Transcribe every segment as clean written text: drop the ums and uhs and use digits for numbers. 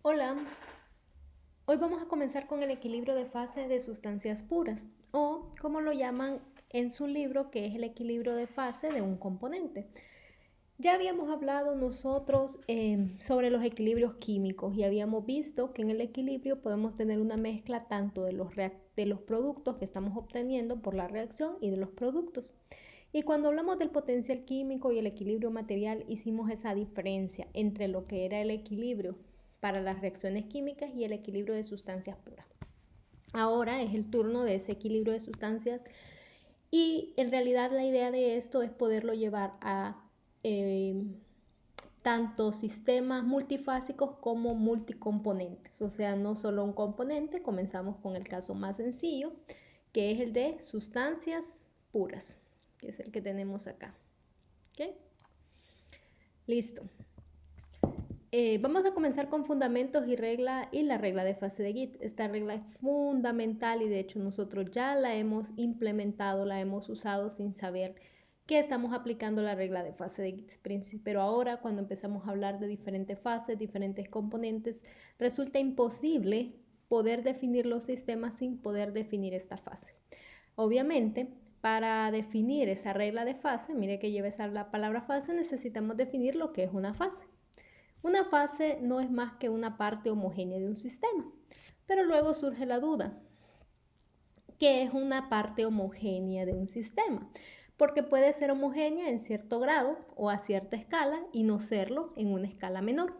Hola, hoy vamos a comenzar con el equilibrio de fase de sustancias puras, o como lo llaman en su libro, que es el equilibrio de fase de un componente. Ya habíamos hablado nosotros sobre los equilibrios químicos y habíamos visto que en el equilibrio podemos tener una mezcla tanto de los productos que estamos obteniendo por la reacción y de los productos. Y cuando hablamos del potencial químico y el equilibrio material, hicimos esa diferencia entre lo que era el equilibrio para las reacciones químicas y el equilibrio de sustancias puras. Ahora es el turno de ese equilibrio de sustancias y en realidad la idea de esto es poderlo llevar a tanto sistemas multifásicos como multicomponentes, o sea, no solo un componente. Comenzamos con el caso más sencillo, que es el de sustancias puras, que es el que tenemos acá. ¿Okay? Listo. Vamos a comenzar con fundamentos y la regla de fase de Git. Esta regla es fundamental y de hecho nosotros ya la hemos implementado, la hemos usado sin saber que estamos aplicando la regla de fase de Git Sprint. Pero ahora cuando empezamos a hablar de diferentes fases, diferentes componentes, resulta imposible poder definir los sistemas sin poder definir esta fase. Obviamente, para definir esa regla de fase, mire que lleva la palabra fase, necesitamos definir lo que es una fase. Una fase no es más que una parte homogénea de un sistema, pero luego surge la duda, ¿qué es una parte homogénea de un sistema? Porque puede ser homogénea en cierto grado o a cierta escala y no serlo en una escala menor.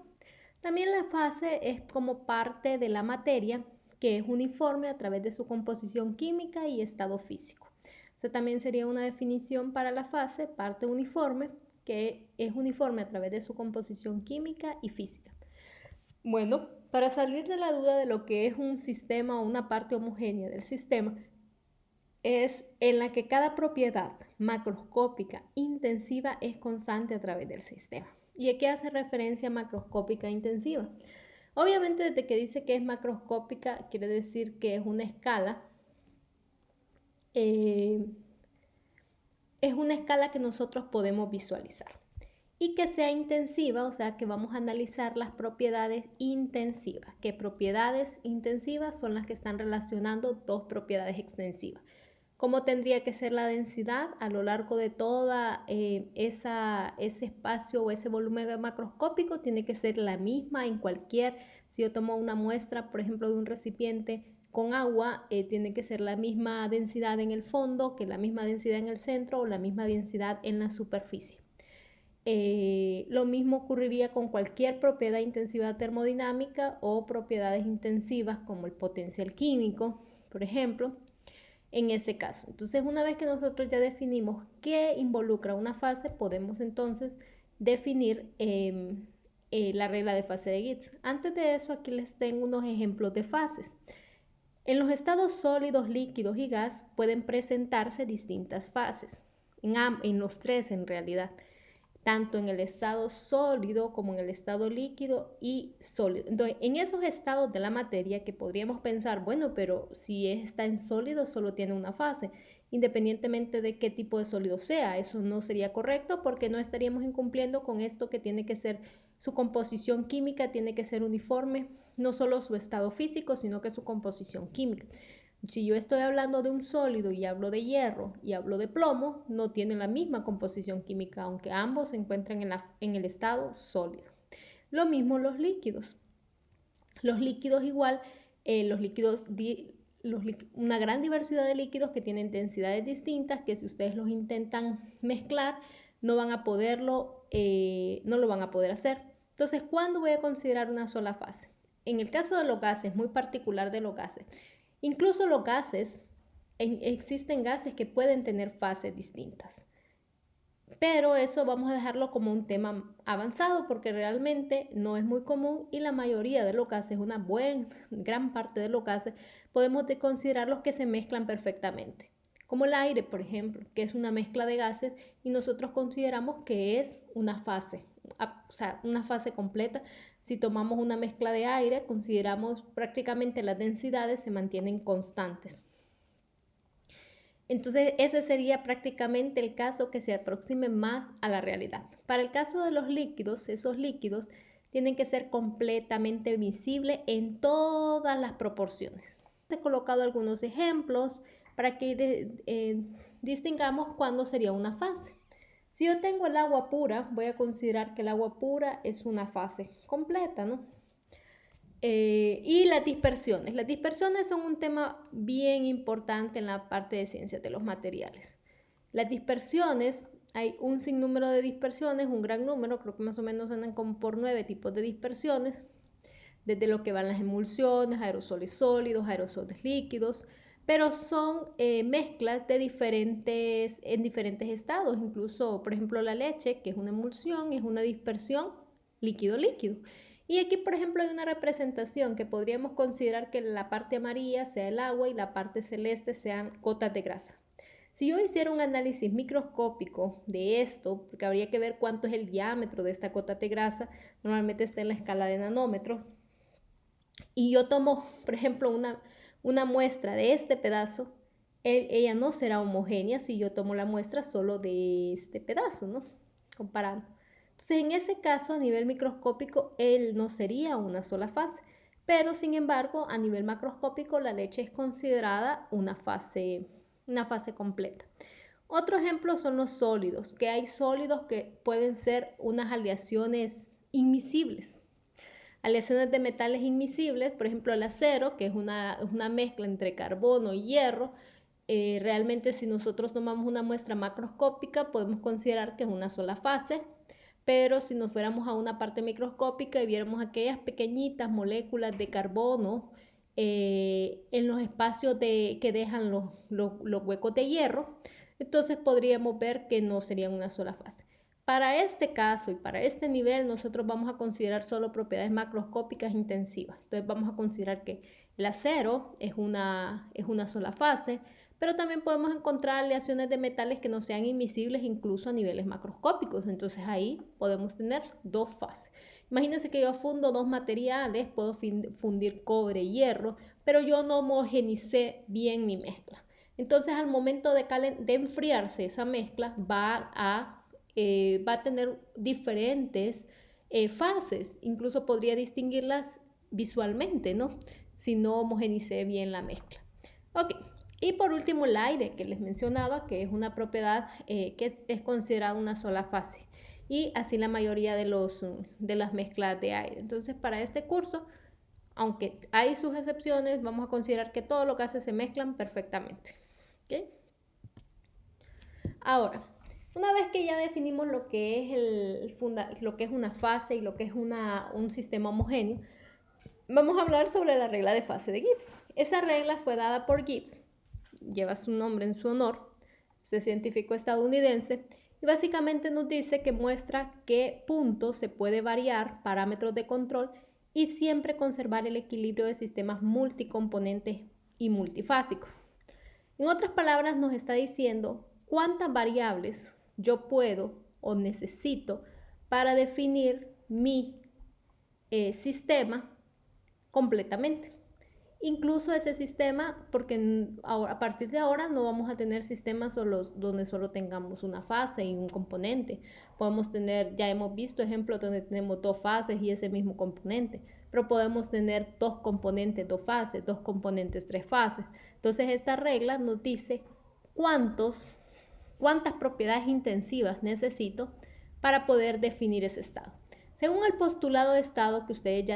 También la fase es como parte de la materia que es uniforme a través de su composición química y estado físico. O sea, también sería una definición para la fase, parte uniforme, que es uniforme a través de su composición química y física. Bueno, para salir de la duda de lo que es un sistema o una parte homogénea del sistema, es en la que cada propiedad macroscópica intensiva es constante a través del sistema. ¿Y a qué hace referencia macroscópica intensiva? Obviamente, desde que dice que es macroscópica, quiere decir que eh, es una escala que nosotros podemos visualizar. Y que sea intensiva, o sea que vamos a analizar las propiedades intensivas. ¿Qué propiedades intensivas son las que están relacionando dos propiedades extensivas? ¿Cómo tendría que ser la densidad a lo largo de toda ese espacio o ese volumen macroscópico? Tiene que ser la misma en cualquier, si yo tomo una muestra, por ejemplo, de un recipiente con agua, tiene que ser la misma densidad en el fondo que la misma densidad en el centro o la misma densidad en la superficie. Lo mismo ocurriría con cualquier propiedad intensiva termodinámica o propiedades intensivas como el potencial químico, por ejemplo, en ese caso. Entonces, una vez que nosotros ya definimos qué involucra una fase, podemos entonces definir la regla de fase de Gibbs. Antes de eso, aquí les tengo unos ejemplos de fases. En los estados sólidos, líquidos y gas pueden presentarse distintas fases, en los tres en realidad, tanto en el estado sólido como en el estado líquido y sólido. Entonces, en esos estados de la materia que podríamos pensar, bueno, pero si está en sólido solo tiene una fase, independientemente de qué tipo de sólido sea. Eso no sería correcto porque no estaríamos incumpliendo con esto que tiene que ser su composición química, tiene que ser uniforme, no solo su estado físico, sino que su composición química. Si yo estoy hablando de un sólido y hablo de hierro y hablo de plomo, no tienen la misma composición química, aunque ambos se encuentran en el estado sólido. Lo mismo los líquidos. Los líquidos igual, los líquidos, una gran diversidad de líquidos que tienen densidades distintas, que si ustedes los intentan mezclar, no van a poderlo, no lo van a poder hacer. Entonces, ¿cuándo voy a considerar una sola fase? En el caso de los gases, muy particular de los gases, incluso los gases, existen gases que pueden tener fases distintas. Pero eso vamos a dejarlo como un tema avanzado porque realmente no es muy común y la mayoría de los gases, una gran parte de los gases, podemos considerarlos que se mezclan perfectamente. Como el aire, por ejemplo, que es una mezcla de gases y nosotros consideramos que es una fase, o sea, una fase completa. Si tomamos una mezcla de aire, consideramos prácticamente las densidades se mantienen constantes. Entonces, ese sería prácticamente el caso que se aproxime más a la realidad. Para el caso de los líquidos, esos líquidos tienen que ser completamente visibles en todas las proporciones. He colocado algunos ejemplos para que distingamos cuándo sería una fase. Si yo tengo el agua pura, voy a considerar que el agua pura es una fase completa, ¿no? Y las dispersiones. Las dispersiones son un tema bien importante en la parte de ciencias de los materiales. Las dispersiones, hay un sinnúmero de dispersiones, un gran número, creo que más o menos andan como por 9 tipos de dispersiones, desde lo que van las emulsiones, aerosoles sólidos, aerosoles líquidos, pero son mezclas de en diferentes estados. Incluso, por ejemplo, la leche, que es una emulsión, es una dispersión líquido-líquido. Y aquí, por ejemplo, hay una representación que podríamos considerar que la parte amarilla sea el agua y la parte celeste sean gotas de grasa. Si yo hiciera un análisis microscópico de esto, porque habría que ver cuánto es el diámetro de esta gota de grasa, normalmente está en la escala de nanómetros, y yo tomo, por ejemplo, una muestra de este pedazo, ella no será homogénea si yo tomo la muestra solo de este pedazo, ¿no? Comparando. Entonces, en ese caso, a nivel microscópico, él no sería una sola fase, pero sin embargo, a nivel macroscópico, la leche es considerada una fase completa. Otro ejemplo son los sólidos, que hay sólidos que pueden ser unas aleaciones invisibles. Aleaciones de metales invisibles, por ejemplo el acero, que es una mezcla entre carbono y hierro. Realmente si nosotros tomamos una muestra macroscópica podemos considerar que es una sola fase, pero si nos fuéramos a una parte microscópica y viéramos aquellas pequeñitas moléculas de carbono en los espacios que dejan los huecos de hierro, entonces podríamos ver que no serían una sola fase. Para este caso y para este nivel nosotros vamos a considerar solo propiedades macroscópicas intensivas. Entonces vamos a considerar que el acero es una sola fase, pero también podemos encontrar aleaciones de metales que no sean invisibles incluso a niveles macroscópicos. Entonces ahí podemos tener dos fases. Imagínense que yo fundo dos materiales, puedo fundir cobre y hierro, pero yo no homogenicé bien mi mezcla. Entonces al momento de enfriarse esa mezcla va a tener diferentes fases, incluso podría distinguirlas visualmente, ¿no? Si no homogenicé bien la mezcla. Ok, y por último el aire que les mencionaba, que es una propiedad que es considerada una sola fase, y así la mayoría de las mezclas de aire. Entonces para este curso, aunque hay sus excepciones, vamos a considerar que todo lo que hace se mezclan perfectamente. ¿Okay? Ahora, una vez que ya definimos lo que es una fase y lo que es un sistema homogéneo, vamos a hablar sobre la regla de fase de Gibbs. Esa regla fue dada por Gibbs, lleva su nombre en su honor, este científico estadounidense, y básicamente nos dice que muestra qué puntos se puede variar parámetros de control y siempre conservar el equilibrio de sistemas multicomponentes y multifásicos. En otras palabras, nos está diciendo cuántas variables yo puedo o necesito para definir mi sistema completamente. Incluso ese sistema, porque a partir de ahora no vamos a tener sistemas donde solo tengamos una fase y un componente. Podemos tener, ya hemos visto ejemplos donde tenemos dos fases y ese mismo componente, pero podemos tener dos componentes, dos fases, dos componentes, tres fases. Entonces esta regla nos dice cuántas propiedades intensivas necesito para poder definir ese estado. Según el postulado de estado que ustedes ya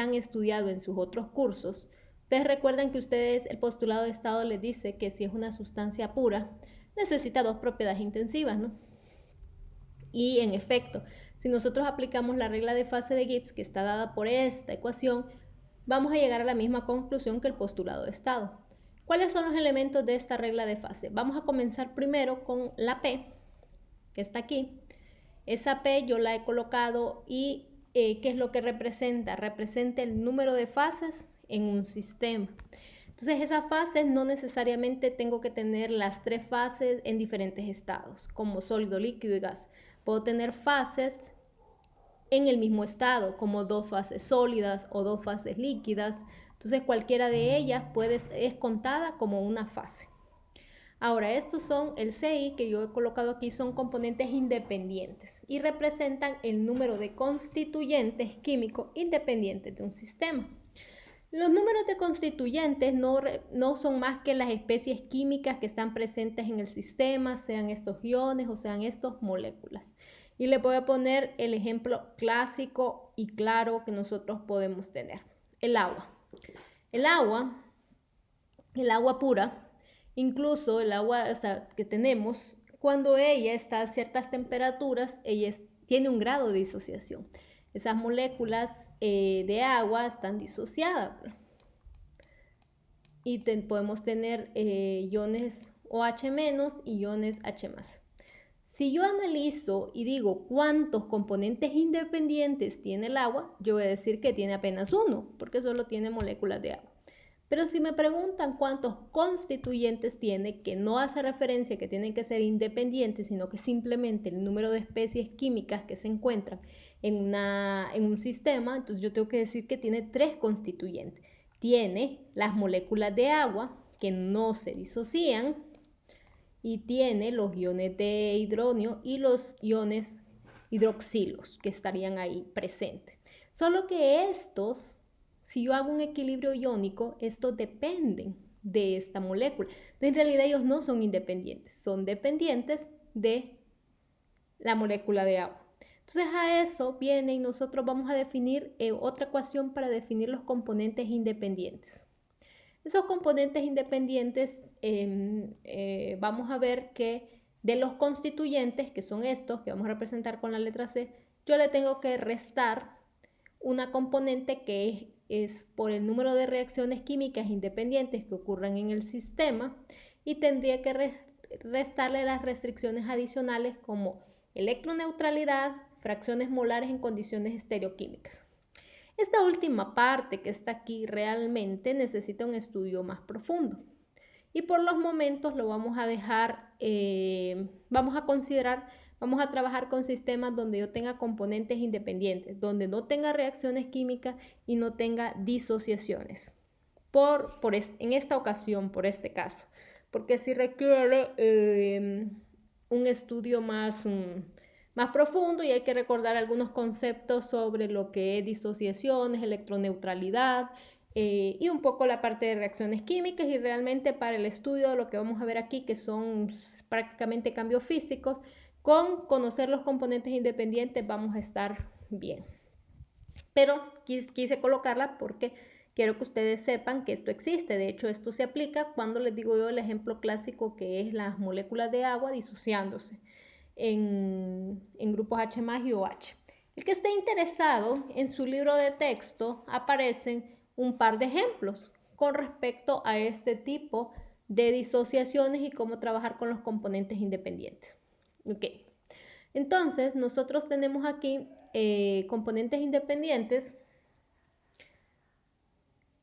han estudiado en sus otros cursos, ustedes recuerdan que el postulado de estado les dice que si es una sustancia pura, necesita dos propiedades intensivas, ¿no? Y en efecto, si nosotros aplicamos la regla de fase de Gibbs, que está dada por esta ecuación, vamos a llegar a la misma conclusión que el postulado de estado. ¿Cuáles son los elementos de esta regla de fase? Vamos a comenzar primero con la P, que está aquí. Esa P yo la he colocado y ¿qué es lo que representa? Representa el número de fases en un sistema. Entonces esas fases no necesariamente tengo que tener las tres fases en diferentes estados, como sólido, líquido y gas. Puedo tener fases en el mismo estado, como dos fases sólidas o dos fases líquidas. Entonces cualquiera de ellas es contada como una fase. Ahora, estos son el CI que yo he colocado aquí, son componentes independientes y representan el número de constituyentes químicos independientes de un sistema. Los números de constituyentes no son más que las especies químicas que están presentes en el sistema, sean estos iones o sean estas moléculas. Y les voy a poner el ejemplo clásico y claro que nosotros podemos tener. El agua. El agua pura, incluso el agua que tenemos, cuando ella está a ciertas temperaturas, tiene un grado de disociación. Esas moléculas de agua están disociadas. Y podemos tener iones OH- y iones H+. Si yo analizo y digo cuántos componentes independientes tiene el agua, yo voy a decir que tiene apenas uno, porque solo tiene moléculas de agua. Pero si me preguntan cuántos constituyentes tiene, que no hace referencia a que tienen que ser independientes, sino que simplemente el número de especies químicas que se encuentran en un sistema, entonces yo tengo que decir que tiene 3 constituyentes. Tiene las moléculas de agua que no se disocian y tiene los iones de hidrógeno y los iones hidroxilos que estarían ahí presentes. Solo que estos, si yo hago un equilibrio iónico, estos dependen de esta molécula. Entonces, en realidad ellos no son independientes, son dependientes de la molécula de agua. Entonces a eso viene y nosotros vamos a definir otra ecuación para definir los componentes independientes. Esos componentes independientes vamos a ver que de los constituyentes, que son estos que vamos a representar con la letra C, yo le tengo que restar una componente que es por el número de reacciones químicas independientes que ocurran en el sistema y tendría que restarle las restricciones adicionales como electroneutralidad, fracciones molares en condiciones estereoquímicas. Esta última parte que está aquí realmente necesita un estudio más profundo y por los momentos lo vamos a dejar, vamos a trabajar con sistemas donde yo tenga componentes independientes, donde no tenga reacciones químicas y no tenga disociaciones. En esta ocasión, por este caso, porque si requiere un estudio más profundo y hay que recordar algunos conceptos sobre lo que es disociaciones, electroneutralidad y un poco la parte de reacciones químicas y realmente para el estudio de lo que vamos a ver aquí, que son prácticamente cambios físicos, con conocer los componentes independientes vamos a estar bien. Pero quise colocarla porque quiero que ustedes sepan que esto existe. De hecho, esto se aplica cuando les digo yo el ejemplo clásico que es las moléculas de agua disociándose en grupos H+ y OH. El que esté interesado, en su libro de texto aparecen un par de ejemplos con respecto a este tipo de disociaciones y cómo trabajar con los componentes independientes. Ok, entonces nosotros tenemos aquí componentes independientes,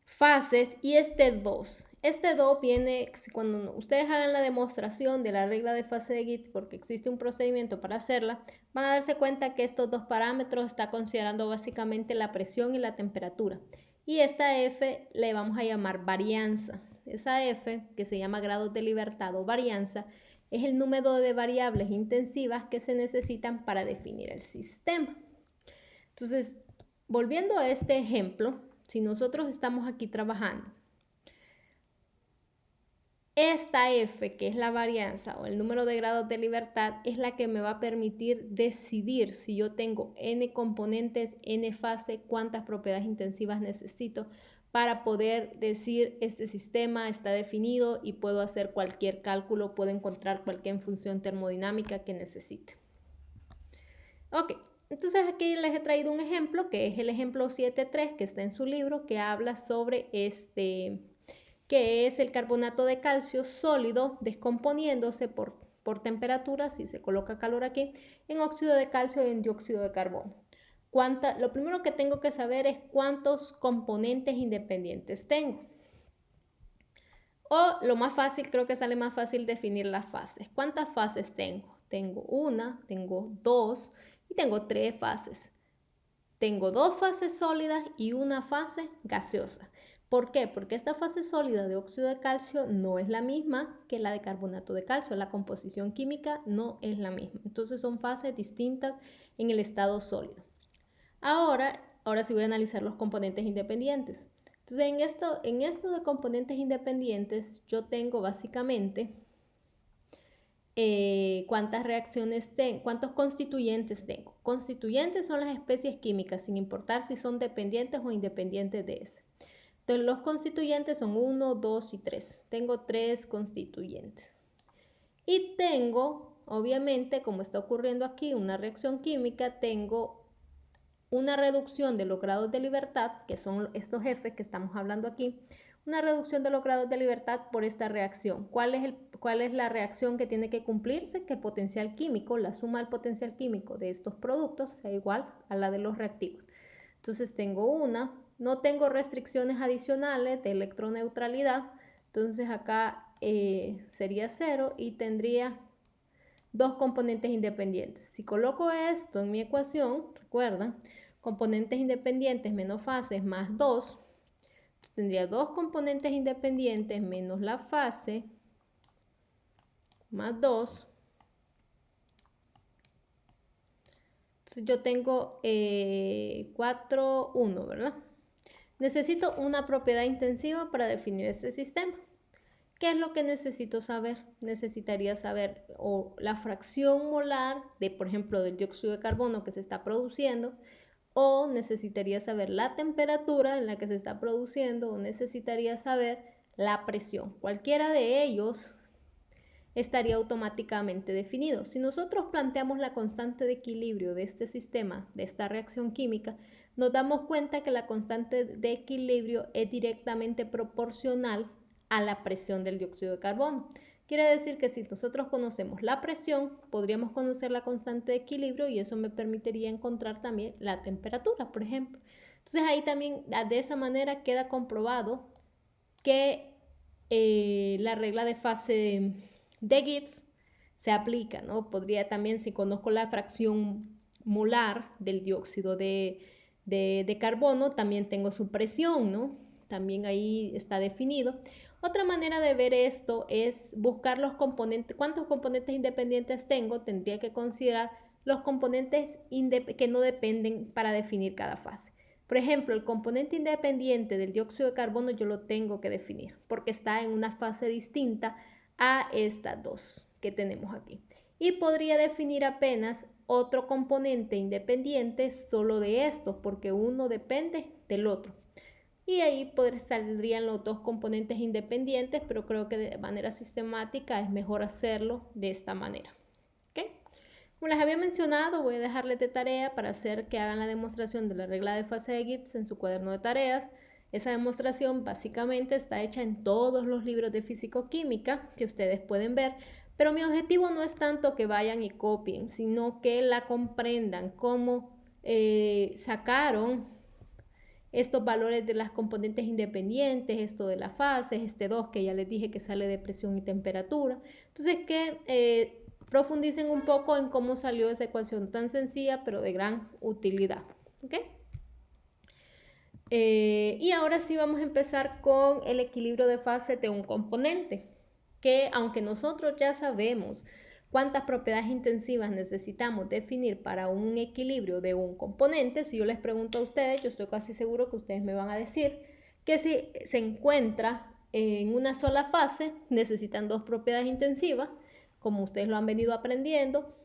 fases y este 2. Este 2 viene cuando ustedes hagan la demostración de la regla de fase de Gibbs, porque existe un procedimiento para hacerla, van a darse cuenta que estos dos parámetros está considerando básicamente la presión y la temperatura. Y esta F le vamos a llamar varianza. Esa F, que se llama grados de libertad o varianza, es el número de variables intensivas que se necesitan para definir el sistema. Entonces, volviendo a este ejemplo, si nosotros estamos aquí trabajando, esta F, que es la varianza o el número de grados de libertad, es la que me va a permitir decidir si yo tengo n componentes, n fase, cuántas propiedades intensivas necesito para poder decir este sistema está definido y puedo hacer cualquier cálculo, puedo encontrar cualquier función termodinámica que necesite. Ok. Entonces aquí les he traído un ejemplo que es el ejemplo 7.3 que está en su libro que habla sobre que es el carbonato de calcio sólido descomponiéndose por temperatura, si se coloca calor aquí, en óxido de calcio y en dióxido de carbono. Lo primero que tengo que saber es cuántos componentes independientes tengo. O lo más fácil, creo que sale más fácil definir las fases. ¿Cuántas fases tengo? Tengo una, tengo dos y tengo 3 fases. Tengo 2 fases sólidas y una fase gaseosa. ¿Por qué? Porque esta fase sólida de óxido de calcio no es la misma que la de carbonato de calcio. La composición química no es la misma. Entonces son fases distintas en el estado sólido. Ahora sí voy a analizar los componentes independientes. Entonces en esto de componentes independientes yo tengo básicamente cuántos constituyentes tengo. Constituyentes son las especies químicas, sin importar si son dependientes o independientes de ese. Entonces los constituyentes son 1, 2 y 3. Tengo 3 constituyentes. Y tengo, obviamente, como está ocurriendo aquí, una reacción química, tengo una reducción de los grados de libertad, que son estos jefes que estamos hablando aquí, una reducción de los grados de libertad por esta reacción. ¿Cuál es la reacción que tiene que cumplirse? Que el potencial químico, la suma del potencial químico de estos productos sea igual a la de los reactivos. Entonces tengo no tengo restricciones adicionales de electroneutralidad, entonces acá sería 0 y tendría 2 componentes independientes. Si coloco esto en mi ecuación, recuerdan, componentes independientes menos fases más 2, tendría 2 componentes independientes menos la fase más 2. Entonces yo tengo 4, 1, ¿verdad? Necesito una propiedad intensiva para definir este sistema. ¿Qué es lo que necesito saber? Necesitaría saber la fracción molar de, por ejemplo, del dióxido de carbono que se está produciendo, o necesitaría saber la temperatura en la que se está produciendo, o necesitaría saber la presión. Cualquiera de ellos estaría automáticamente definido. Si nosotros planteamos la constante de equilibrio de este sistema, de esta reacción química, nos damos cuenta que la constante de equilibrio es directamente proporcional a la presión del dióxido de carbono. Quiere decir que si nosotros conocemos la presión, podríamos conocer la constante de equilibrio y eso me permitiría encontrar también la temperatura, por ejemplo. Entonces ahí también de esa manera queda comprobado que la regla de fase de Gibbs se aplica, ¿no? Podría también, si conozco la fracción molar del dióxido de carbono, también tengo su presión, ¿no? También ahí está definido. Otra manera de ver esto es buscar los componentes. ¿Cuántos componentes independientes tengo? Tendría que considerar los componentes que no dependen para definir cada fase. Por ejemplo, el componente independiente del dióxido de carbono yo lo tengo que definir porque está en una fase distinta a estas dos que tenemos aquí. Y podría definir apenas otro componente independiente solo de estos porque uno depende del otro. Y ahí saldrían los dos componentes independientes, pero creo que de manera sistemática es mejor hacerlo de esta manera. ¿Okay? Como les había mencionado, voy a dejarles de tarea para hacer que hagan la demostración de la regla de fase de Gibbs en su cuaderno de tareas. Esa demostración básicamente está hecha en todos los libros de físico-química que ustedes pueden ver, pero mi objetivo no es tanto que vayan y copien, sino que la comprendan, cómo sacaron estos valores de las componentes independientes, esto de las fases, este 2 que ya les dije que sale de presión y temperatura. Entonces que profundicen un poco en cómo salió esa ecuación tan sencilla pero de gran utilidad. ¿Okay? Y ahora sí vamos a empezar con el equilibrio de fase de un componente, que aunque nosotros ya sabemos cuántas propiedades intensivas necesitamos definir para un equilibrio de un componente, si yo les pregunto a ustedes, yo estoy casi seguro que ustedes me van a decir que si se encuentra en una sola fase, necesitan 2 propiedades intensivas, como ustedes lo han venido aprendiendo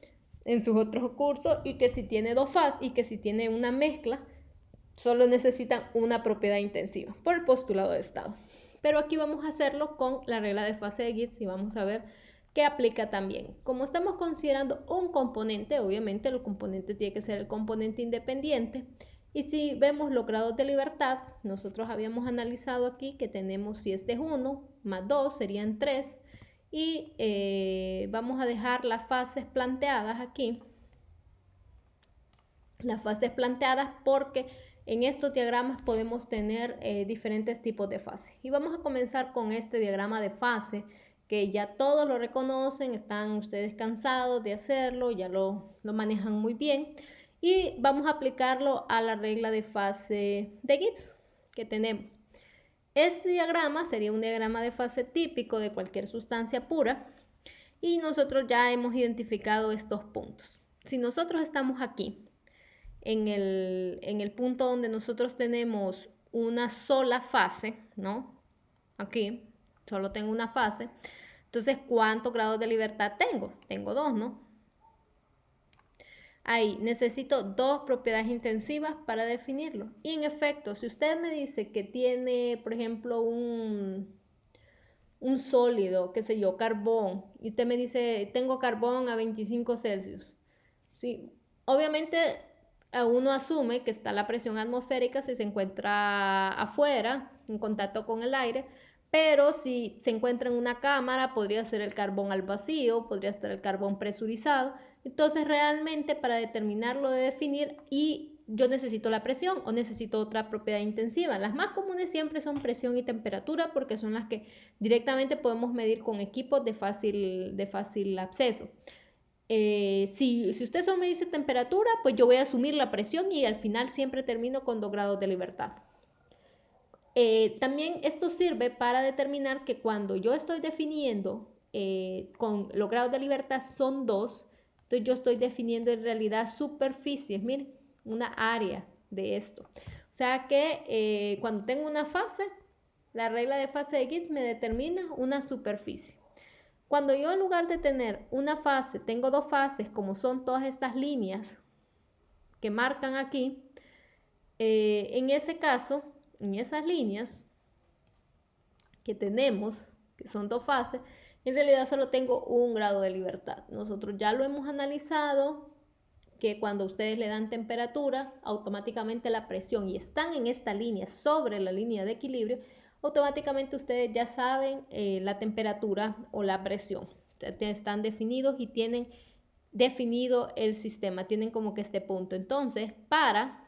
en sus otros cursos, y que si tiene 2 fases y que si tiene una mezcla, solo necesitan una propiedad intensiva por el postulado de estado. Pero aquí vamos a hacerlo con la regla de fase de Gibbs y vamos a ver qué aplica también. Como estamos considerando un componente, obviamente el componente tiene que ser el componente independiente. Y si vemos los grados de libertad, nosotros habíamos analizado aquí que tenemos, si este es 1, más 2 serían 3. Y vamos a dejar las fases planteadas aquí. Las fases planteadas porque en estos diagramas podemos tener diferentes tipos de fase. Y vamos a comenzar con este diagrama de fase que ya todos lo reconocen, están ustedes cansados de hacerlo, ya lo manejan muy bien. Y vamos a aplicarlo a la regla de fase de Gibbs que tenemos. Este diagrama sería un diagrama de fase típico de cualquier sustancia pura y nosotros ya hemos identificado estos puntos. Si nosotros estamos aquí, en el punto donde nosotros tenemos una sola fase, ¿no? Aquí, solo tengo una fase. Entonces, ¿cuántos grados de libertad tengo? Tengo 2, ¿no? Ahí necesito 2 propiedades intensivas para definirlo. Y en efecto, si usted me dice que tiene, por ejemplo, un sólido, qué sé yo, carbón, y usted me dice, tengo carbón a 25 Celsius. Sí, obviamente uno asume que está la presión atmosférica si se encuentra afuera, en contacto con el aire, pero si se encuentra en una cámara, podría ser el carbón al vacío, podría ser el carbón presurizado. Entonces, realmente para determinarlo de definir, y yo necesito la presión o necesito otra propiedad intensiva. Las más comunes siempre son presión y temperatura porque son las que directamente podemos medir con equipos de fácil acceso. Si usted solo me dice temperatura, pues yo voy a asumir la presión y al final siempre termino con 2 grados de libertad. También esto sirve para determinar que cuando yo estoy definiendo con los grados de libertad son 2, entonces yo estoy definiendo en realidad superficies, miren, una área de esto. O sea que cuando tengo una fase, la regla de fase de Gibbs me determina una superficie. Cuando yo en lugar de tener una fase, tengo 2 fases, como son todas estas líneas que marcan aquí, en ese caso, en esas líneas que tenemos, que son 2 fases, en realidad solo tengo 1 grado de libertad. Nosotros ya lo hemos analizado, que cuando ustedes le dan temperatura, automáticamente la presión y están en esta línea, sobre la línea de equilibrio, automáticamente ustedes ya saben la temperatura o la presión. Están definidos y tienen definido el sistema, tienen como que este punto. Entonces, para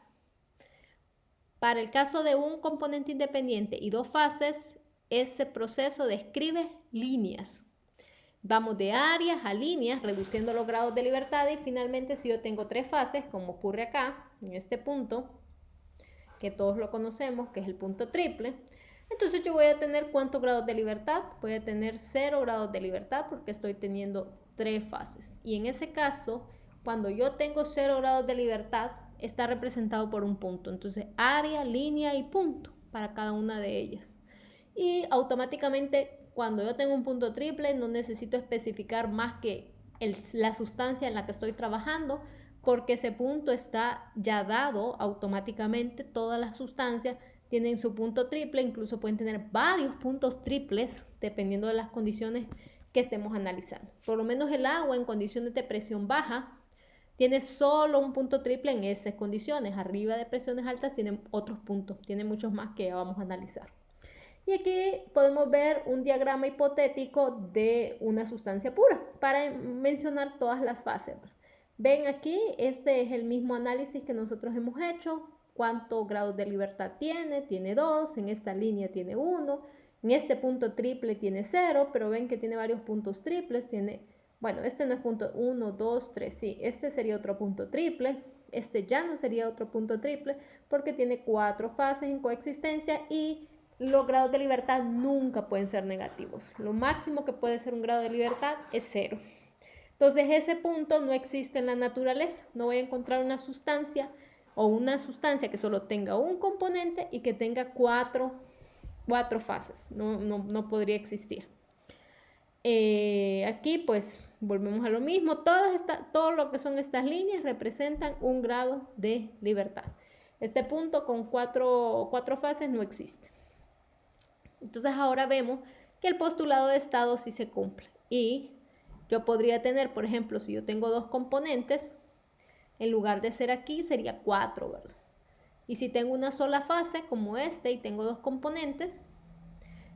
el caso de un componente independiente y 2 fases, ese proceso describe líneas. Vamos de áreas a líneas, reduciendo los grados de libertad y finalmente si yo tengo 3 fases, como ocurre acá, en este punto, que todos lo conocemos, que es el punto triple, entonces yo voy a tener ¿cuántos grados de libertad? Voy a tener 0 grados de libertad porque estoy teniendo 3 fases. Y en ese caso, cuando yo tengo 0 grados de libertad, está representado por un punto. Entonces, área, línea y punto para cada una de ellas. Y automáticamente, cuando yo tengo un punto triple, no necesito especificar más que la sustancia en la que estoy trabajando, porque ese punto está ya dado automáticamente. Todas las sustancias tienen su punto triple, incluso pueden tener varios puntos triples dependiendo de las condiciones que estemos analizando. Por lo menos el agua en condiciones de presión baja tiene solo un punto triple en esas condiciones. Arriba de presiones altas tienen otros puntos, tiene muchos más que ya vamos a analizar. Y aquí podemos ver un diagrama hipotético de una sustancia pura para mencionar todas las fases. Ven aquí, este es el mismo análisis que nosotros hemos hecho. ¿Cuántos grados de libertad tiene? Tiene 2, en esta línea tiene 1, en este punto triple tiene 0, pero ven que tiene varios puntos triples, bueno, este no es punto 1, 2, 3, sí, este sería otro punto triple, este ya no sería otro punto triple porque tiene 4 fases en coexistencia y los grados de libertad nunca pueden ser negativos. Lo máximo que puede ser un grado de libertad es 0. Entonces ese punto no existe en la naturaleza. No voy a encontrar una sustancia que solo tenga un componente y que tenga 4 fases. No podría existir. Aquí pues volvemos a lo mismo. Todo lo que son estas líneas representan un grado de libertad. Este punto con 4 fases no existe. Entonces ahora vemos que el postulado de estado sí se cumple. Y yo podría tener, por ejemplo, si yo tengo 2 componentes, en lugar de ser aquí, sería 4, ¿verdad? Y si tengo una sola fase, como este, y tengo 2 componentes,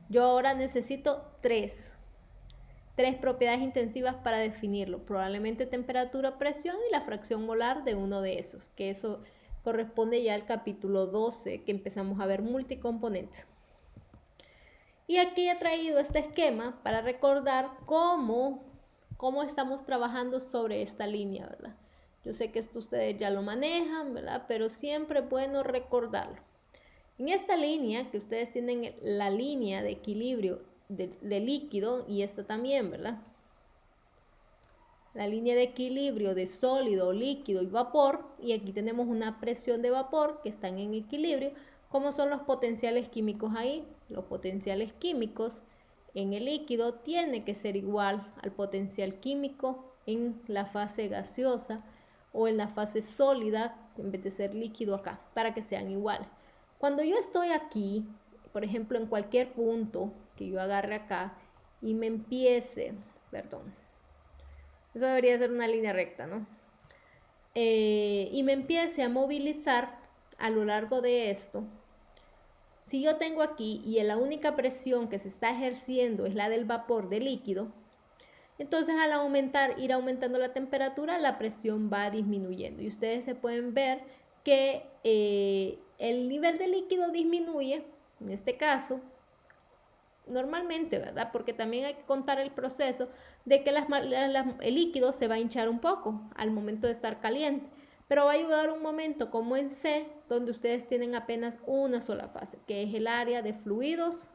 yo ahora necesito 3 propiedades intensivas para definirlo. Probablemente temperatura, presión y la fracción molar de uno de esos, que eso corresponde ya al capítulo 12, que empezamos a ver multicomponentes. Y aquí he traído este esquema para recordar cómo estamos trabajando sobre esta línea, ¿verdad? Yo sé que esto ustedes ya lo manejan, ¿verdad? Pero siempre es bueno recordarlo. En esta línea, que ustedes tienen la línea de equilibrio de líquido, y esta también, ¿verdad? La línea de equilibrio de sólido, líquido y vapor, y aquí tenemos una presión de vapor que están en equilibrio. ¿Cómo son los potenciales químicos ahí? Los potenciales químicos en el líquido tiene que ser igual al potencial químico en la fase gaseosa o en la fase sólida, en vez de ser líquido acá, para que sean iguales. Cuando yo estoy aquí, por ejemplo, en cualquier punto que yo agarre acá y me empiece, perdón, eso debería ser una línea recta, ¿no? Y me empiece a movilizar a lo largo de esto. Si yo tengo aquí y la única presión que se está ejerciendo es la del vapor de líquido, entonces al ir aumentando la temperatura, la presión va disminuyendo. Y ustedes se pueden ver que el nivel de líquido disminuye, en este caso, normalmente, ¿verdad? Porque también hay que contar el proceso de que el líquido se va a hinchar un poco al momento de estar caliente. Pero va a llegar un momento como en C, donde ustedes tienen apenas una sola fase, que es el área de fluidos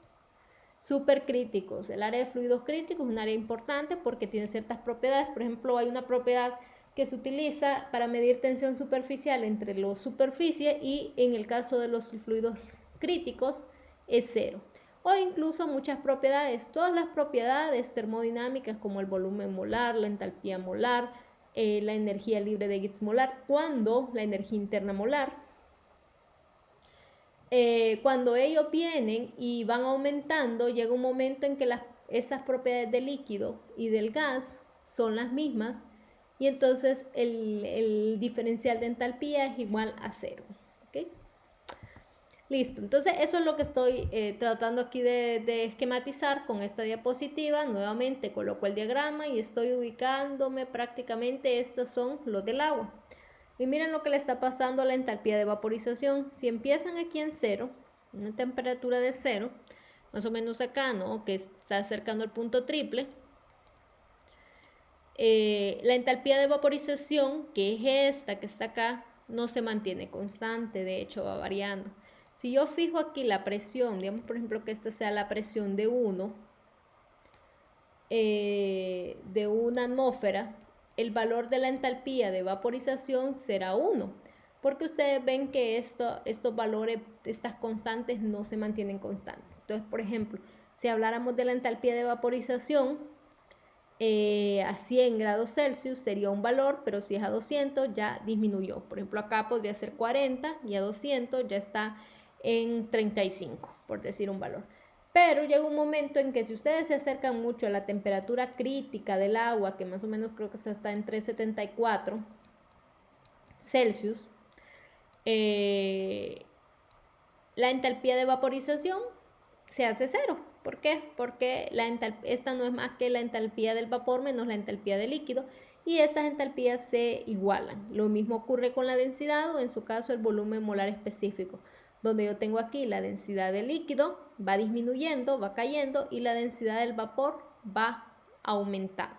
supercríticos. El área de fluidos críticos es un área importante porque tiene ciertas propiedades. Por ejemplo, hay una propiedad que se utiliza para medir tensión superficial entre la superficie, y en el caso de los fluidos críticos es 0. O incluso muchas propiedades, todas las propiedades termodinámicas como el volumen molar, la entalpía molar, la energía libre de Gibbs molar, cuando la energía interna molar, cuando ellos vienen y van aumentando, llega un momento en que esas propiedades del líquido y del gas son las mismas, y entonces el diferencial de entalpía es igual a 0. ¿Okay? Listo, entonces eso es lo que estoy tratando aquí de esquematizar con esta diapositiva. Nuevamente coloco el diagrama y estoy ubicándome prácticamente, estos son los del agua. Y miren lo que le está pasando a la entalpía de vaporización. Si empiezan aquí en 0, una temperatura de 0, más o menos acá, ¿no? Que está acercando al punto triple. La entalpía de vaporización, que es esta que está acá, no se mantiene constante, de hecho va variando. Si yo fijo aquí la presión, digamos por ejemplo que esta sea la presión de 1, de una atmósfera, el valor de la entalpía de vaporización será 1, porque ustedes ven que estos valores, estas constantes no se mantienen constantes. Entonces, por ejemplo, si habláramos de la entalpía de vaporización, a 100 grados Celsius sería un valor, pero si es a 200 ya disminuyó. Por ejemplo, acá podría ser 40 y a 200 ya está en 35, por decir un valor. Pero llega un momento en que si ustedes se acercan mucho a la temperatura crítica del agua, que más o menos creo que está en 374 Celsius, la entalpía de vaporización se hace 0. ¿Por qué? Porque esta no es más que la entalpía del vapor menos la entalpía del líquido, y estas entalpías se igualan. Lo mismo ocurre con la densidad, o en su caso el volumen molar específico, donde yo tengo aquí la densidad del líquido va disminuyendo, va cayendo, y la densidad del vapor va aumentando,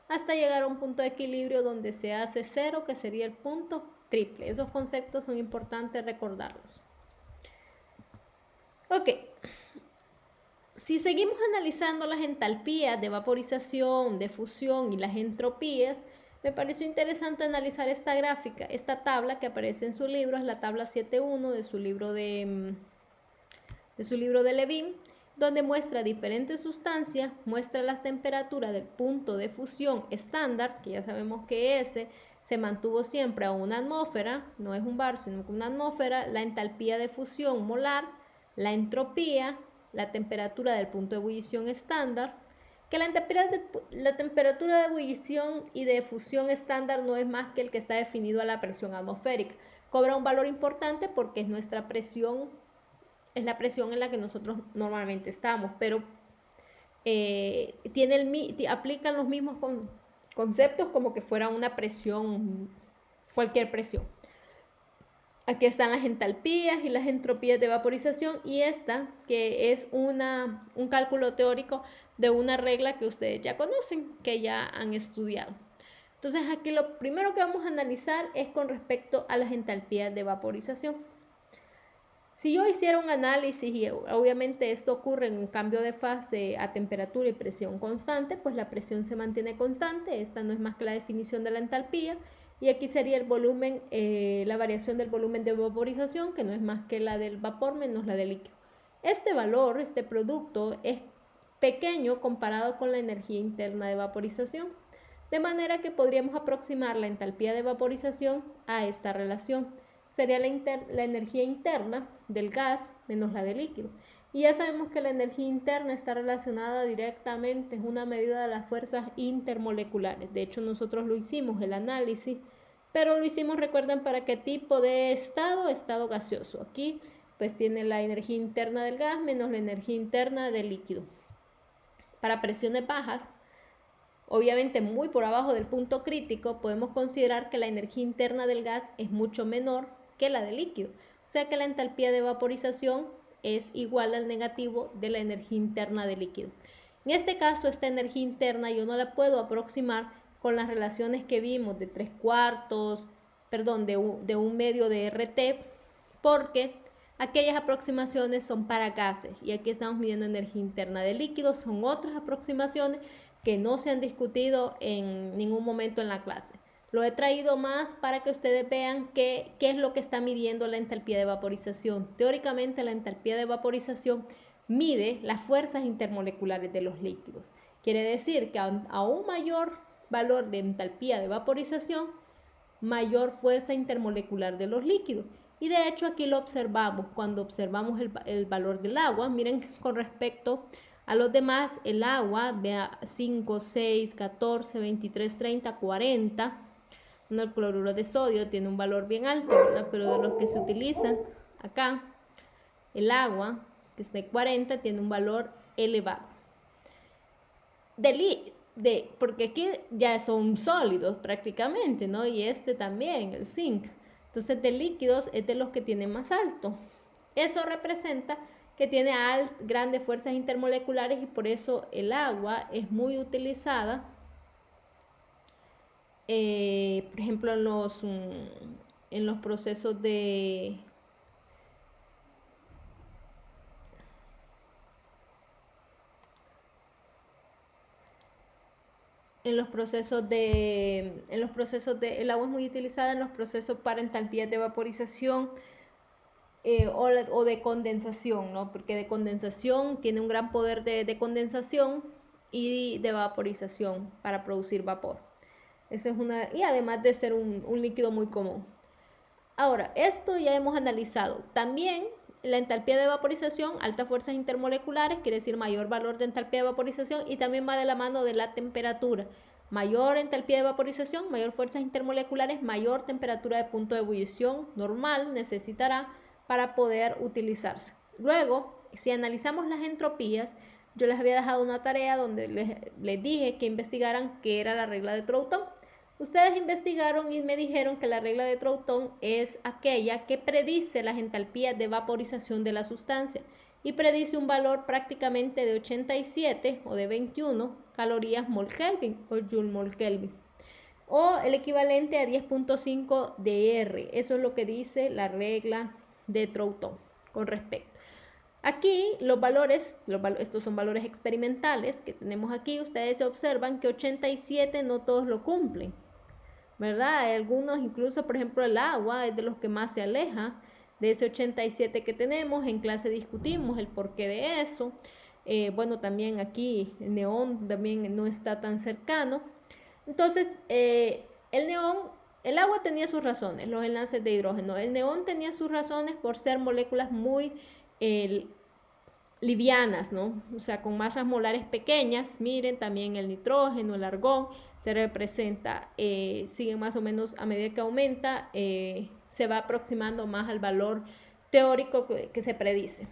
hasta llegar a un punto de equilibrio donde se hace 0, que sería el punto triple. Esos conceptos son importantes recordarlos. Ok. Si seguimos analizando las entalpías de vaporización, de fusión y las entropías, me pareció interesante analizar esta gráfica, esta tabla que aparece en su libro, es la tabla 7.1 de su libro de Levin, donde muestra diferentes sustancias, muestra las temperaturas del punto de fusión estándar, que ya sabemos que ese se mantuvo siempre a una atmósfera, no es un bar, sino una atmósfera, la entalpía de fusión molar, la entropía, la temperatura del punto de ebullición estándar, que la temperatura de ebullición y de fusión estándar no es más que el que está definido a la presión atmosférica. Cobra un valor importante porque es nuestra presión, es la presión en la que nosotros normalmente estamos, pero aplican los mismos conceptos como que fuera una presión, cualquier presión. Aquí están las entalpías y las entropías de vaporización, y esta que es un cálculo teórico de una regla que ustedes ya conocen, que ya han estudiado. Entonces aquí lo primero que vamos a analizar es con respecto a las entalpías de vaporización. Si yo hiciera un análisis, y obviamente esto ocurre en un cambio de fase a temperatura y presión constante, pues la presión se mantiene constante, esta no es más que la definición de la entalpía, y aquí sería el volumen, la variación del volumen de vaporización, que no es más que la del vapor menos la del líquido. Este valor, este producto, es pequeño comparado con la energía interna de vaporización, de manera que podríamos aproximar la entalpía de vaporización a esta relación. Sería la energía interna del gas menos la del líquido. Y ya sabemos que la energía interna está relacionada directamente, es una medida de las fuerzas intermoleculares. De hecho, nosotros lo hicimos, el análisis, pero lo hicimos, recuerden, para qué tipo de estado, estado gaseoso. Aquí pues tiene la energía interna del gas menos la energía interna del líquido. Para presiones bajas, obviamente muy por abajo del punto crítico, podemos considerar que la energía interna del gas es mucho menor que la del líquido. O sea que la entalpía de vaporización es igual al negativo de la energía interna del líquido. En este caso, esta energía interna yo no la puedo aproximar con las relaciones que vimos de 3/4, perdón, de un medio de RT, porque aquellas aproximaciones son para gases y aquí estamos midiendo energía interna del líquido, son otras aproximaciones que no se han discutido en ningún momento en la clase. Lo he traído más para que ustedes vean qué es lo que está midiendo la entalpía de vaporización. Teóricamente, la entalpía de vaporización mide las fuerzas intermoleculares de los líquidos. Quiere decir que a un mayor valor de entalpía de vaporización, mayor fuerza intermolecular de los líquidos. Y de hecho aquí lo observamos cuando observamos el valor del agua. Miren, con respecto a los demás, el agua, vea, 5, 6, 14, 23, 30, 40. El cloruro de sodio tiene un valor bien alto, ¿verdad? Pero de los que se utilizan acá, el agua, que es de 40, tiene un valor elevado. Porque aquí ya son sólidos prácticamente, ¿no? Y este también, el zinc. Entonces, de líquidos es de los que tiene más alto. Eso representa que tiene grandes fuerzas intermoleculares y por eso el agua es muy utilizada, por ejemplo, en los procesos de el agua es muy utilizada en los procesos para entalpías de vaporización o de condensación, ¿no? Porque de condensación tiene un gran poder de condensación y de vaporización para producir vapor. Y además de ser un líquido muy común. Ahora, esto ya hemos analizado. También la entalpía de vaporización, altas fuerzas intermoleculares, quiere decir mayor valor de entalpía de vaporización y también va de la mano de la temperatura. Mayor entalpía de vaporización, mayor fuerzas intermoleculares, mayor temperatura de punto de ebullición normal necesitará para poder utilizarse. Luego, si analizamos las entropías, yo les había dejado una tarea donde les dije que investigaran qué era la regla de Troughton. Ustedes investigaron y me dijeron que la regla de Troughton es aquella que predice las entalpías de vaporización de la sustancia y predice un valor prácticamente de 87 o de 21 calorías mol Kelvin o joule mol Kelvin, o el equivalente a 10.5 de R. Eso es lo que dice la regla de Troughton con respecto. Aquí los valores, estos son valores experimentales que tenemos aquí. Ustedes observan que 87 no todos lo cumplen, ¿verdad? Hay algunos, incluso por ejemplo el agua es de los que más se aleja de ese 87 que tenemos. En clase discutimos el porqué de eso. Bueno, también aquí el neón también no está tan cercano. Entonces, el agua tenía sus razones, los enlaces de hidrógeno. El neón tenía sus razones por ser moléculas muy livianas, ¿no? O sea, con masas molares pequeñas. Miren, también el nitrógeno, el argón, se representa, sigue más o menos a medida que aumenta, se va aproximando más al valor teórico que se predice.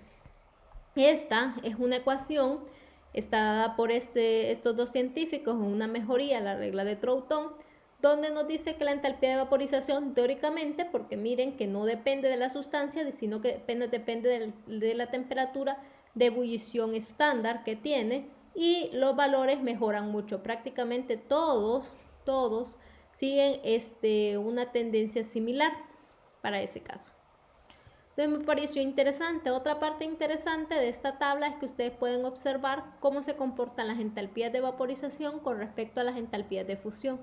Esta es una ecuación, está dada por estos dos científicos en una mejoría a la regla de Troughton, donde nos dice que la entalpía de vaporización teóricamente, porque miren que no depende de la sustancia, sino que depende de la temperatura de ebullición estándar que tiene, y los valores mejoran mucho. Prácticamente todos siguen una tendencia similar para ese caso. Entonces me pareció interesante. Otra parte interesante de esta tabla es que ustedes pueden observar cómo se comportan las entalpías de vaporización con respecto a las entalpías de fusión.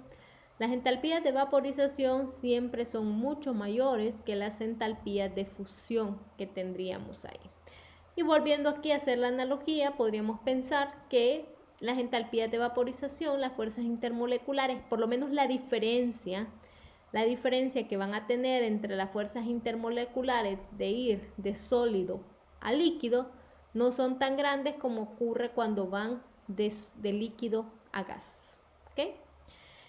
Las entalpías de vaporización siempre son mucho mayores que las entalpías de fusión que tendríamos ahí. Y volviendo aquí a hacer la analogía, podríamos pensar que las entalpías de vaporización, las fuerzas intermoleculares, por lo menos la diferencia que van a tener entre las fuerzas intermoleculares de ir de sólido a líquido, no son tan grandes como ocurre cuando van de líquido a gas. ¿Okay?